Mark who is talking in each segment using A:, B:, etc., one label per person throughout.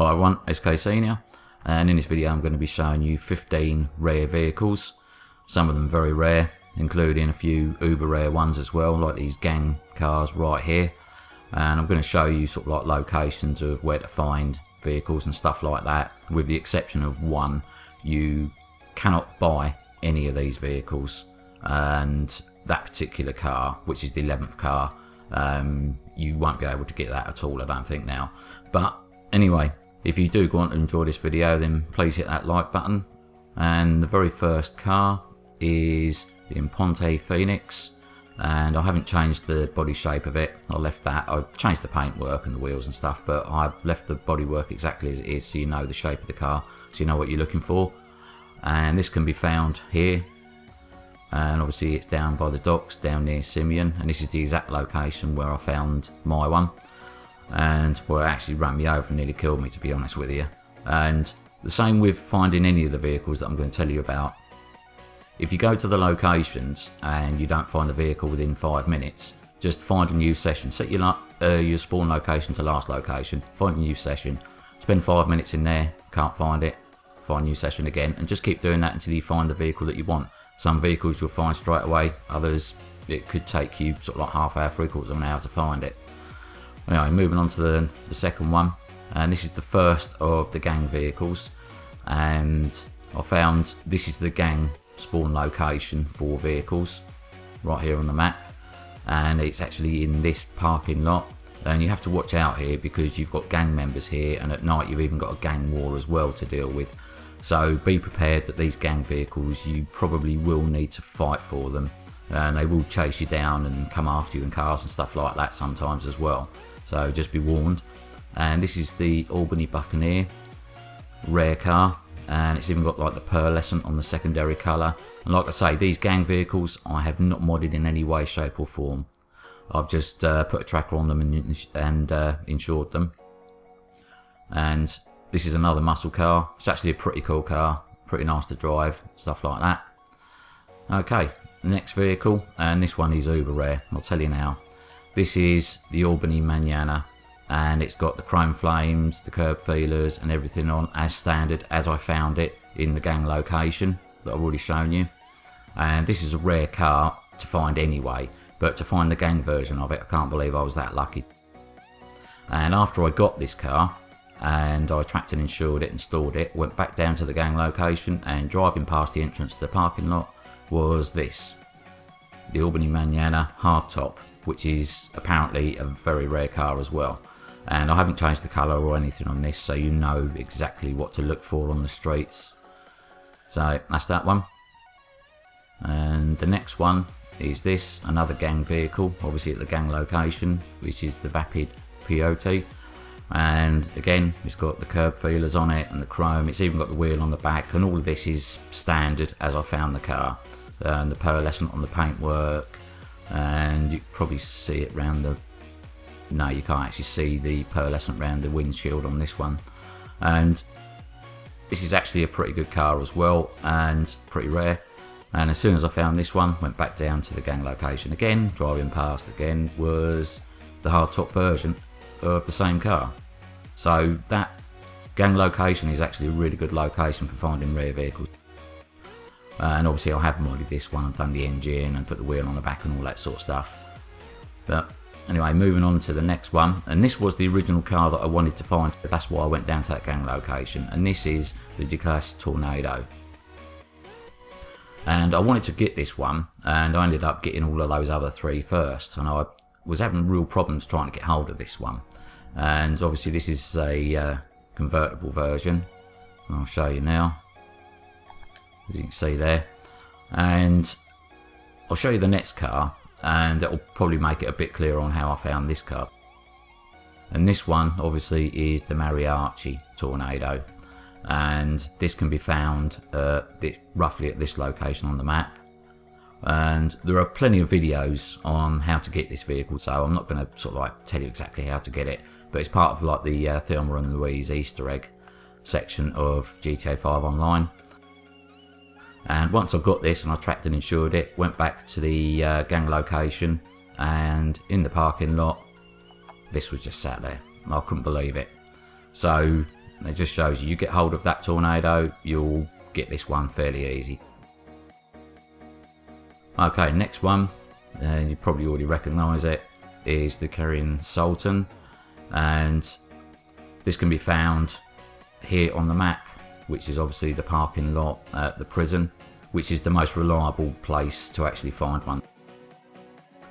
A: Hi everyone, SK Senior, and in this video I'm going to be showing you 15 rare vehicles, some of them very rare, including a few uber rare ones as well, like these gang cars right here. And I'm going to show you sort of like locations of where to find vehicles and stuff like that, with the exception of one. You cannot buy any of these vehicles, and that particular car, which is the 11th car, you won't be able to get that at all, I don't think now. But anyway, if you do want to enjoy this video, then please hit that like button. And the very first car is the Imponte Phoenix, and I haven't changed the body shape of it. I left that. I changed the paintwork and the wheels and stuff, but I've left the bodywork exactly as it is, so you know the shape of the car, so you know what you're looking for. And this can be found here, and obviously it's down by the docks down near Simeon, and this is the exact location where I found my one. And well, it actually ran me over and nearly killed me, to be honest with you. And the same with finding any of the vehicles that I'm going to tell you about. If you go to the locations and you don't find the vehicle within 5 minutes, just find a new session. Set your spawn location to last location, find a new session, spend 5 minutes in there, can't find it, find a new session again, and just keep doing that until you find the vehicle that you want. Some vehicles you'll find straight away, others it could take you sort of like half hour, 3/4 of an hour to find it. Anyway, moving on to the second one, and this is the first of the gang vehicles, and I found this is the gang spawn location for vehicles right here on the map, and it's actually in this parking lot. And you have to watch out here because you've got gang members here, and at night you've even got a gang war as well to deal with. So be prepared that these gang vehicles, you probably will need to fight for them, and they will chase you down and come after you in cars and stuff like that sometimes as well. So just be warned. And this is the Albany Buccaneer, rare car, and it's even got like the pearlescent on the secondary colour. And like I say, these gang vehicles I have not modded in any way, shape or form. I've just put a tracker on them and insured them. And this is another muscle car. It's actually a pretty cool car, pretty nice to drive, stuff like that. Okay, the next vehicle, and this one is uber rare, I'll tell you now. This is the Albany Manana, and it's got the chrome flames, the curb feelers and everything on as standard as I found it in the gang location that I've already shown you. And this is a rare car to find anyway, but to find the gang version of it, I can't believe I was that lucky. And after I got this car and I tracked and insured it and stored it, went back down to the gang location, and driving past the entrance to the parking lot was this, the Albany Manana hardtop, which is apparently a very rare car as well. And I haven't changed the colour or anything on this, so you know exactly what to look for on the streets. So that's that one. And the next one is this, another gang vehicle, obviously at the gang location, which is the Vapid Peyote. And again, it's got the curb feelers on it and the chrome. It's even got the wheel on the back, and all of this is standard as I found the car. And the pearlescent on the paintwork, and you can probably see it round the... No, you can't actually see the pearlescent round the windshield on this one. And this is actually a pretty good car as well, and pretty rare. And as soon as I found this one, went back down to the gang location again, driving past again, was the hardtop version of the same car. So that gang location is actually a really good location for finding rare vehicles. And obviously I have modded this one, I've done the engine and put the wheel on the back and all that sort of stuff. But anyway, moving on to the next one, and this was the original car that I wanted to find, that's why I went down to that gang location, and this is the Ducati Tornado. And I wanted to get this one, and I ended up getting all of those other three first, and I was having real problems trying to get hold of this one. And obviously this is a convertible version, I'll show you now, as you can see there. And I'll show you the next car, and that will probably make it a bit clearer on how I found this car. And this one obviously is the Mariachi Tornado, and this can be found roughly at this location on the map. And there are plenty of videos on how to get this vehicle, so I'm not going to sort of like tell you exactly how to get it, but it's part of like the Thelma and Louise Easter egg section of GTA 5 Online. And once I got this and I tracked and insured it, went back to the gang location, and in the parking lot this was just sat there. I couldn't believe it. So And it just shows you get hold of that tornado, you'll get this one fairly easy. Okay, next one, and you probably already recognise it, is the Carrying Sultan, and this can be found here on the map, which is obviously the parking lot at the prison, which is the most reliable place to actually find one.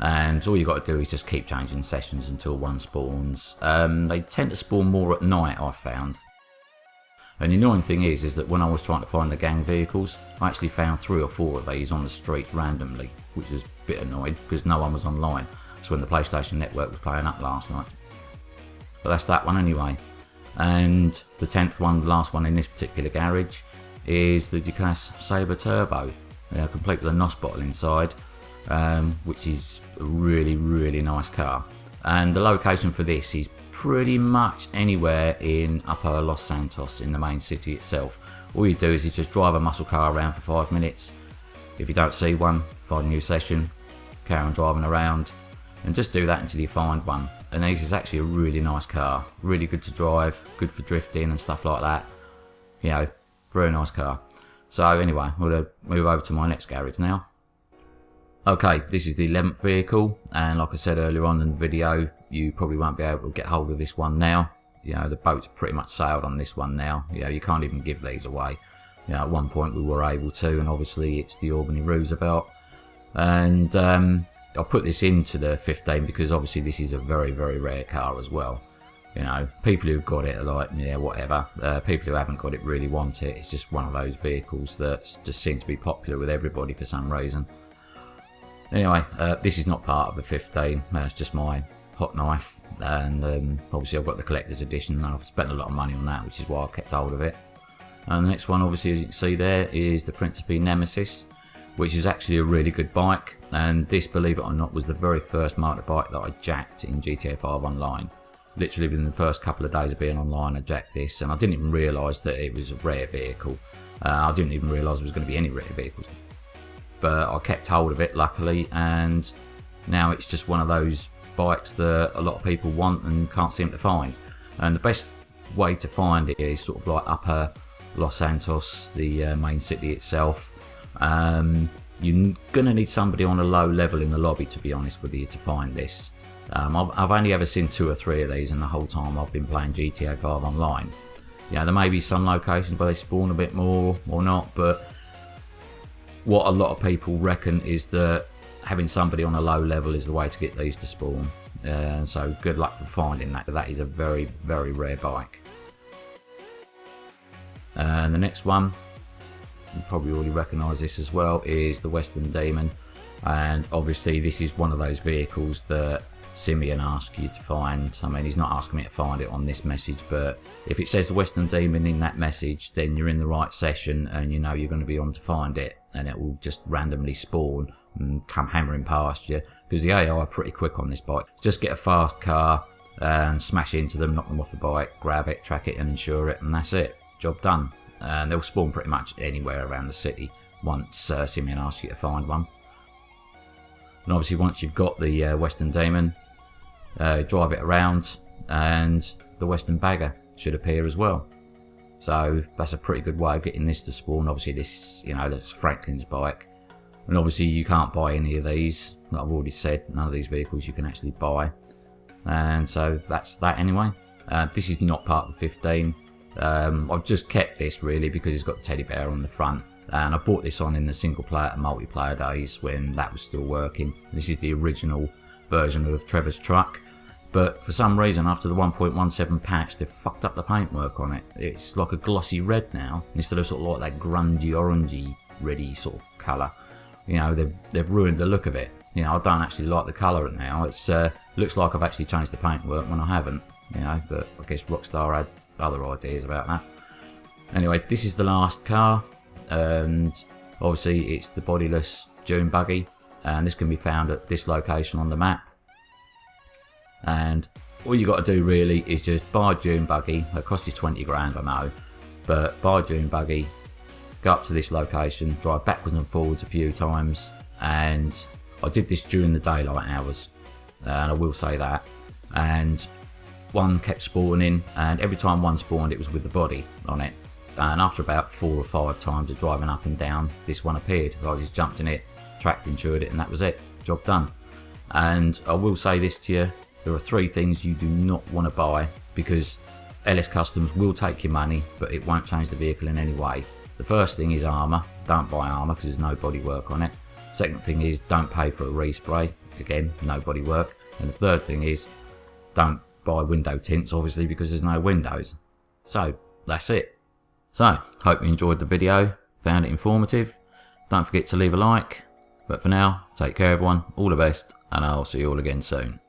A: And all you got to do is just keep changing sessions until one spawns. They tend to spawn more at night, I've found. And the annoying thing is that when I was trying to find the gang vehicles, I actually found 3 or 4 of these on the streets randomly, which was a bit annoying because no one was online. That's when the PlayStation Network was playing up last night. But that's that one anyway. And the 10th one, the last one in this particular garage, is the Ducasse Sabre Turbo, complete with a NOS bottle inside, which is a really, really nice car. And the location for this is pretty much anywhere in Upper Los Santos in the main city itself. All you do is just drive a muscle car around for 5 minutes. If you don't see one, find a new session, carry on driving around, and just do that until you find one. And this is actually a really nice car, really good to drive, good for drifting and stuff like that. You know, very nice car. So anyway, we'll move over to my next garage now. Okay, this is the 11th vehicle, and like I said earlier on in the video, you probably won't be able to get hold of this one now. You know, the boat's pretty much sailed on this one now. You know, you can't even give these away. You know, at one point we were able to, and obviously it's the Albany Roosevelt. And I put this into the 15 because obviously this is a very, very rare car as well. You know, people who've got it are like, yeah, whatever. People who haven't got it really want it. It's just one of those vehicles that just seems to be popular with everybody for some reason. Anyway, this is not part of the 15, it's just my hot knife, and obviously I've got the collector's edition, and I've spent a lot of money on that, which is why I've kept hold of it. And the next one, obviously, as you can see there, is the Principe Nemesis, which is actually a really good bike, and this, believe it or not, was the very first motorbike that I jacked in GTA 5 Online. Literally within the first couple of days of being online, I jacked this, and I didn't even realise that it was a rare vehicle. I didn't even realise there was going to be any rare vehicles. But I kept hold of it, luckily, and now it's just one of those bikes that a lot of people want and can't seem to find. And the best way to find it is sort of like Upper Los Santos, the main city itself. You're going to need somebody on a low level in the lobby, to be honest with you, to find this. I've only ever seen 2 or 3 of these in the whole time I've been playing GTA 5 Online. You know, there may be some locations where they spawn a bit more or not, but what a lot of people reckon is that having somebody on a low level is the way to get these to spawn. So good luck for finding that. That is a very, very rare bike. And the next one, you probably already recognise this as well, is the Western Demon. And obviously this is one of those vehicles that Simeon asked you to find. I mean, he's not asking me to find it on this message, but if it says the Western Demon in that message, then you're in the right session and you know you're going to be on to find it, and it will just randomly spawn and come hammering past you, because the AI are pretty quick on this bike. Just get a fast car and smash into them, knock them off the bike, grab it, track it and insure it, and that's it. Job done. And they'll spawn pretty much anywhere around the city once Simeon asks you to find one. And obviously once you've got the Western Demon, drive it around and the Western Bagger should appear as well. So that's a pretty good way of getting this to spawn. Obviously this, you know, that's Franklin's bike. And obviously you can't buy any of these. Like I've already said, none of these vehicles you can actually buy. And so that's that anyway. This is not part of the 15. I've just kept this really because it's got the teddy bear on the front. And I bought this on in the single player and multiplayer days when that was still working. This is the original version of Trevor's truck. But for some reason, after the 1.17 patch, they've fucked up the paintwork on it. It's like a glossy red now, instead of sort of like that grungy, orangey, reddy sort of colour. You know, they've ruined the look of it. You know, I don't actually like the colour now. It's looks like I've actually changed the paintwork when I haven't. You know, but I guess Rockstar had other ideas about that. Anyway, this is the last car, and obviously it's the bodiless dune buggy, and this can be found at this location on the map. And all you got to do really is just buy a dune buggy. It costs you 20 grand, I know, but buy a dune buggy, go up to this location, drive backwards and forwards a few times, and I did this during the daylight hours, and I will say that. And one kept spawning, and every time one spawned it was with the body on it. And after about 4 or 5 times of driving up and down, this one appeared. I just jumped in it, tracked, insured it, and that was it. Job done. And I will say this to you, there are 3 things you do not want to buy, because LS Customs will take your money, but it won't change the vehicle in any way. The first thing is armour. Don't buy armour because there's no bodywork on it. Second thing is don't pay for a respray. Again, no bodywork. And the third thing is don't buy window tints, obviously, because there's no windows. So that's it. So hope you enjoyed the video, found it informative. Don't forget to leave a like. But for now, take care everyone, all the best, and I'll see you all again soon.